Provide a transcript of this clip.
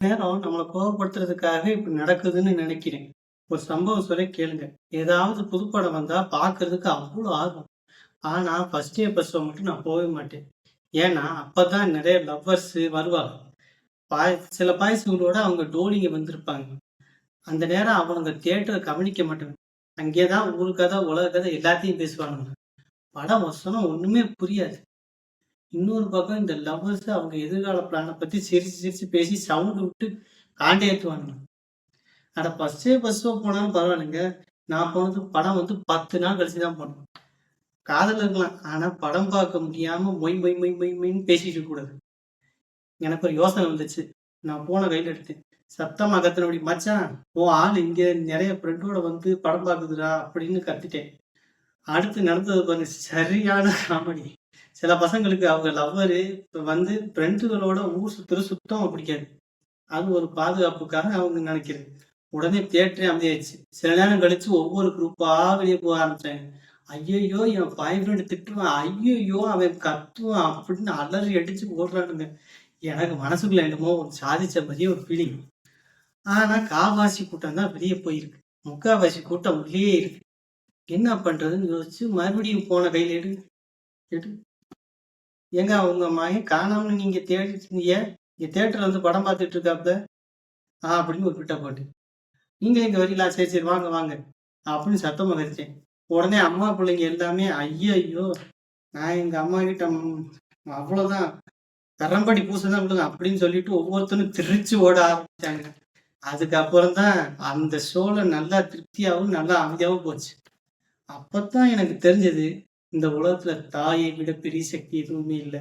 நேரம் நம்மள கோவப்படுத்துறதுக்காக இப்படி நடக்குதுன்னு நினைக்கிறேன். ஒரு சம்பவம் சொல்லி கேளுங்க. ஏதாவது புதுப்படம் வந்தா பார்க்கறதுக்கு அவ்வளோ ஆர்வம். ஆனா ஃபர்ஸ்ட் டே ஃபர்ஸ்ட் ஷோ மட்டும் நான் போவே மாட்டேன். ஏன்னா அப்பதான் நிறைய லவ்வர்ஸ் வருவாங்க. சில பாய்ஸ்களோட அவங்க டோலிங்க வந்திருப்பாங்க. அந்த நேரம் அவனுங்க தியேட்டரை கவனிக்க மாட்டாங்க. அங்கே தான் ஊர் கதை, உலக கதை எல்லாத்தையும் பேசுவானுங்க. படம் வசனம் ஒண்ணுமே புரியாது. இன்னொரு பக்கம் இந்த லவ்வர்ஸ் அவங்க எதிர்கால பிளான பத்தி சிரிச்சு சிரிச்சு பேசி சவுண்ட் விட்டு காண்டேத்துவானுங்க. அட ஃபர்ஸ்ட்டே ஃபர்ஸ்ட் ஷோ போனாலும் பரவாயில்லைங்க. நான் போனது படம் வந்து 10 நாள் கழிச்சு தான் போனேன். காதல் இருக்கலாம். ஆனா படம் பார்க்க முடியாம மொய் மொய் மொய் மொய் மொய்ன்னு பேசிட்டு இருக்கக்கூடாது. எனக்கு ஒரு யோசனை வந்துச்சு. நான் போன கையில எடுத்தேன். சத்தமா கத்துனபடி, "மச்சான், உன் ஆள் இங்க நெறைய ஃப்ரெண்டோட வந்து படம் பார்க்குதுடா" அப்படின்னு கத்திட்டேன். அடுத்து நடந்தது பாருங்க, சரியான காமெடி. சில பசங்களுக்கு அவங்க லவ்வரு வந்து ஃப்ரெண்டுகளோட ஊர் சுத்துறது சுத்தமா பிடிக்காது. அது ஒரு பாதுகாப்புக்காக அவங்க நினைக்கிறது. உடனே தியேட்டரே அமைதியாச்சு. சில நேரம் கழிச்சு ஒவ்வொரு குரூப்பா வெளியே போக ஆரம்பிச்சாங்க. ஐயையோ! என் பாய் ஃப்ரெண்ட் திட்டுவான். ஐயையோ! அவன் கத்துவான் அப்படின்னு அலறி அடிச்சு ஓடுறானுங்க. எனக்கு மனசுக்குள்ள என்னமோ ஒரு சாதிச்ச மாதிரியே ஒரு ஃபீலிங். ஆனா கால்வாசி கூட்டம் தான் வெளியே போயிருக்கு. முக்காவாசி கூட்டம் உள்ளேயே இருக்கு. என்ன பண்றதுன்னு யோசிச்சு மறுபடியும் போன கையில எடு எடு. ஏங்க உங்க மகன் காணாமன்னு நீங்க தேடிட்டு இருந்தீங்க. இங்க தியேட்டர்ல வந்து படம் பார்த்துட்டு இருக்காப்ல. அப்படின்னு ஒரு பிட்ட போட்டு. நீங்க இங்க வரீங்களா? சரி, சரி வாங்க, வாங்க. அப்படின்னு சத்தமா கத்திட்டேன். உடனே அம்மா பிள்ளைங்க எல்லாமே ஐயையோ! நான் எங்க அம்மாகிட்ட அவ்வளோதான் கரம்படி பூச தான் விழும் அப்படின்னு சொல்லிட்டு ஒவ்வொருத்தரும் திருச்சி ஓட ஆரம்பிச்சாங்க. அதுக்கப்புறம் தான் அந்த ஷோல நல்லா திருப்தியாவும், நல்லா அமைதியாவும் போச்சு. அப்பத்தான் எனக்கு தெரிஞ்சது, இந்த உலகத்துல தாயை விட பெரிய சக்தி எதுவுமே இல்ல.